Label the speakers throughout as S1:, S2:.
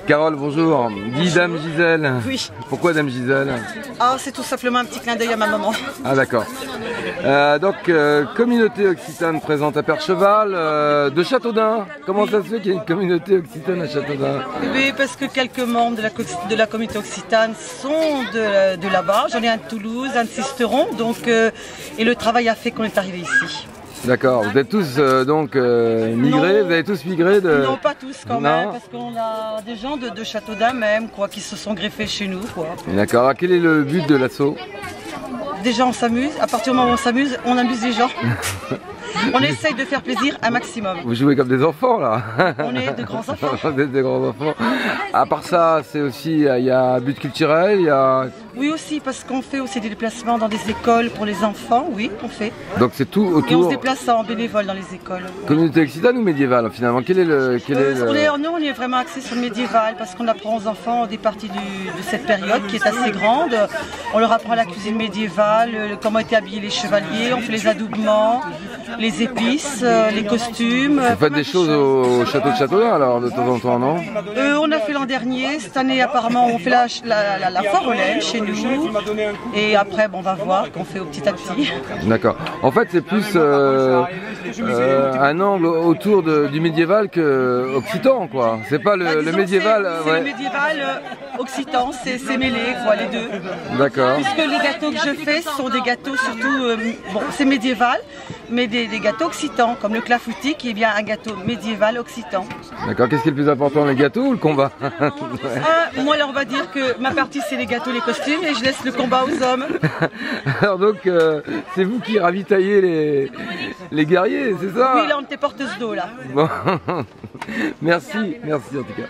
S1: Carole, bonjour. Dis Dame Gisèle.
S2: Oui.
S1: Pourquoi Dame Gisèle?
S2: Ah, c'est tout simplement un petit clin d'œil à ma maman.
S1: Ah d'accord. Communauté occitane présente à Percheval, de Châteaudun. Comment ça se fait qu'il y ait une communauté occitane à Châteaudun?
S2: Oui, parce que quelques membres de la communauté occitane sont de là-bas. J'en ai un de Toulouse, un de Sisteron, donc, et le travail a fait qu'on est arrivé ici.
S1: D'accord, vous êtes tous migrés,
S2: Non.
S1: vous avez tous migré de...
S2: Non, pas tous quand
S1: Non.
S2: même, parce qu'on a des gens de Châteaudun même, quoi, qui se sont greffés chez nous, quoi.
S1: D'accord, quel est le but de l'assaut?
S2: Déjà, on s'amuse. À partir du moment où on s'amuse, on amuse les gens. On essaye de faire plaisir un maximum.
S1: Vous jouez comme des enfants là.
S2: On est de grands enfants.
S1: Vous êtes des grands enfants. À part ça, c'est aussi, il y a un but culturel, il y a...
S2: Oui aussi, parce qu'on fait aussi des déplacements dans des écoles pour les enfants, oui, on fait.
S1: Donc c'est tout
S2: Et on se
S1: autour.
S2: déplace en bénévole dans les écoles.
S1: Communauté occitane ou médiévale finalement? Quel est le...
S2: Nous, on est vraiment axé sur le médiéval parce qu'on apprend aux enfants des parties de cette période qui est assez grande. On leur apprend la cuisine médiévale, comment étaient habillés les chevaliers, on fait les adoubements, les épices, les costumes.
S1: Vous faites des choses au château de Châteaudun alors de temps en temps, non?
S2: On a fait l'an dernier, cette année apparemment on fait la foire aux laines chez nous. Et après bon, on va voir qu'on fait au petit à petit.
S1: D'accord. En fait c'est plus un angle autour du médiéval que occitan quoi. C'est pas le médiéval.
S2: C'est le médiéval occitan, c'est mêlé quoi, les deux.
S1: D'accord.
S2: Puisque les gâteaux que je fais sont des gâteaux surtout, bon c'est médiéval, mais des gâteaux occitans, comme le clafoutis qui est bien un gâteau médiéval occitan.
S1: D'accord. Qu'est-ce qui est le plus important, les gâteaux ou le combat?
S2: Moi alors on va dire que ma partie c'est les gâteaux, les costumes et je laisse le combat aux hommes.
S1: Alors donc c'est vous qui ravitaillez les guerriers, c'est ça?
S2: Oui là on était porteuse d'eau là.
S1: Bon. Merci en tout cas.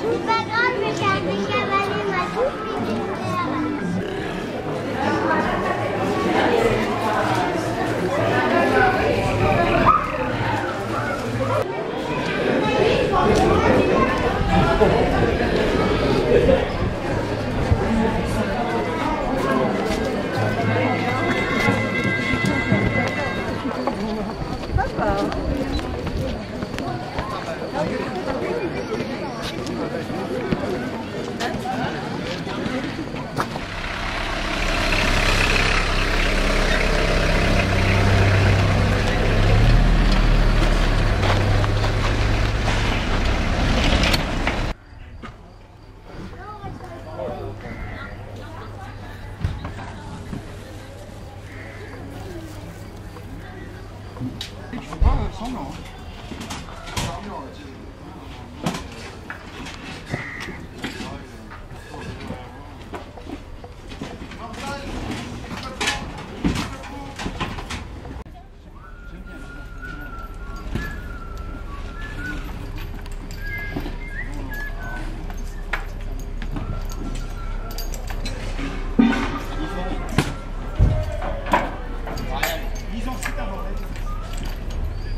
S3: C'est pas grave, mais j'ai un cavalier m'a tout piqué de terre.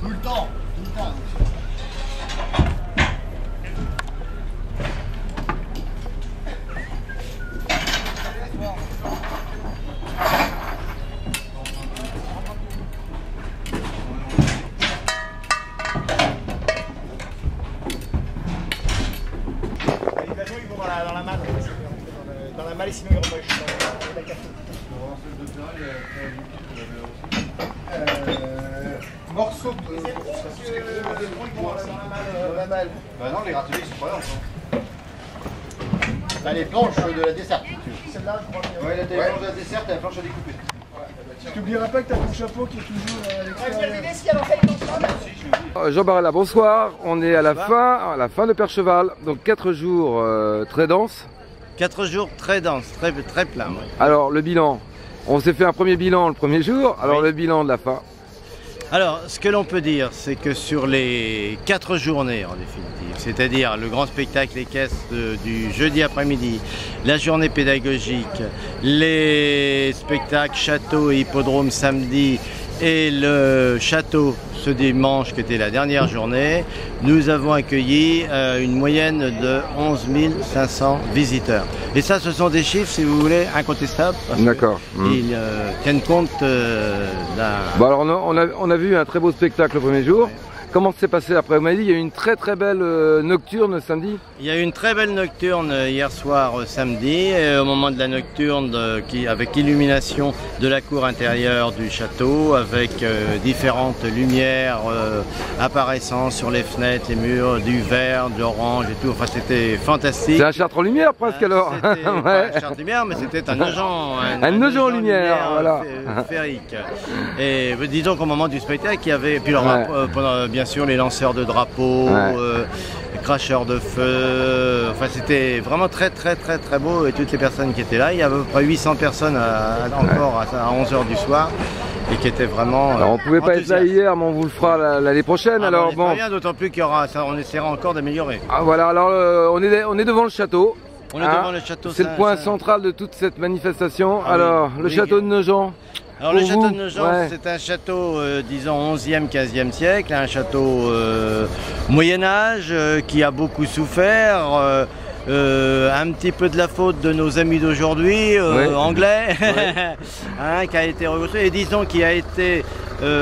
S4: Tout le temps. Ils vont dans la malle. Dans la malle et sinon ils repêchent dans la café. Morceaux de... dans la malle. Bah non, les râteliers ils sont pas là encore. Bah les planches de la desserte. Celle-là, je crois bien. Ouais, là t'as les planches de la desserte et la planche à découper.
S5: Tu n'oublieras pas que tu as ton chapeau qui est toujours à l'extérieur.
S1: Jean Barella, bonsoir. On est à la fin de Percheval, donc 4 jours très denses.
S6: 4 jours très denses, très pleins. Ouais.
S1: Alors le bilan, On s'est fait un premier bilan le premier jour, alors
S6: Oui.
S1: le bilan de la fin.
S6: Alors, ce que l'on peut dire, c'est que sur les 4 journées, en définitive, c'est-à-dire le grand spectacle équestre du jeudi après-midi, la journée pédagogique, les spectacles château et hippodrome samedi et le château ce dimanche qui était la dernière journée, nous avons accueilli une moyenne de 11 500 visiteurs. Et ça, ce sont des chiffres, si vous voulez, incontestables.
S1: D'accord.
S6: Ils tiennent compte d'un...
S1: Bon, alors on a vu un très beau spectacle le premier jour. Comment s'est passé après? Vous m'avez dit qu'il y a eu une très très belle nocturne samedi.
S6: Il y a eu une très belle nocturne hier soir samedi, et au moment de la nocturne avec illumination de la cour intérieure du château, avec différentes lumières apparaissant sur les fenêtres, les murs, du vert, de l'orange et tout. Enfin, c'était fantastique.
S1: C'est un Chartres en lumière presque alors.
S6: C'était pas un Chartres en lumière, mais c'était un Nogent.
S1: Un Nogent en lumière, voilà.
S6: Féerique. Et disons qu'au moment du spectacle, il y avait, puis bien sûr les lanceurs de drapeaux, les cracheurs de feu, enfin c'était vraiment très beau, et toutes les personnes qui étaient là, il y a à peu près 800 personnes encore à 11h du soir, et qui étaient vraiment
S1: alors on pouvait pas être là hier, mais on vous le fera l'année prochaine. Alors bon,
S6: d'autant plus qu'il y aura, on essaiera encore d'améliorer.
S1: Ah, voilà, alors on est devant le château.
S6: On est devant le château.
S1: C'est le point central de toute cette manifestation.
S6: Ah,
S1: alors
S6: oui.
S1: le château de Nogent.
S6: Alors le château de Nogent,
S1: ouais.
S6: c'est un château, disons, 11e, 15e siècle, un château Moyen-Âge qui a beaucoup souffert, un petit peu de la faute de nos amis d'aujourd'hui, anglais, hein, qui a été reconstruit, et disons qui a été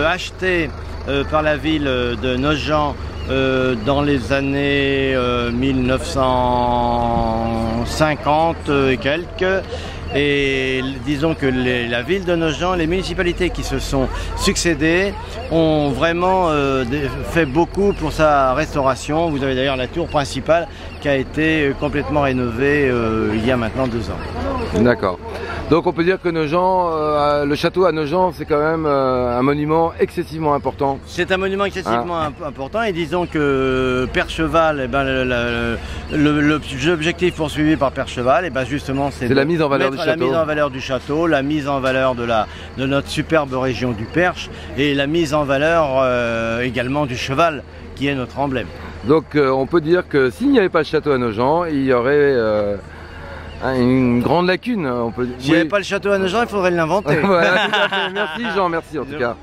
S6: acheté par la ville de Nogent dans les années 1950 et quelques. Et disons que la ville de Nogent, les municipalités qui se sont succédées ont vraiment fait beaucoup pour sa restauration. Vous avez d'ailleurs la tour principale qui a été complètement rénovée il y a maintenant 2 ans.
S1: D'accord. Donc on peut dire que Nogent, le château à Nogent, c'est quand même un monument excessivement important.
S6: C'est un monument excessivement important, et disons que Percheval, eh ben, l'objectif poursuivi par Percheval, eh ben, justement, c'est
S1: la mise en valeur du château.
S6: La mise en valeur du château, la mise en valeur de notre superbe région du Perche, et la mise en valeur également du cheval, qui est notre emblème.
S1: Donc on peut dire que s'il n'y avait pas le château à Nogent, il y aurait une grande lacune.
S6: S'il n'y avait pas le château à Nogent, il faudrait l'inventer.
S1: Voilà, tout à fait. Merci Jean, merci en tout cas.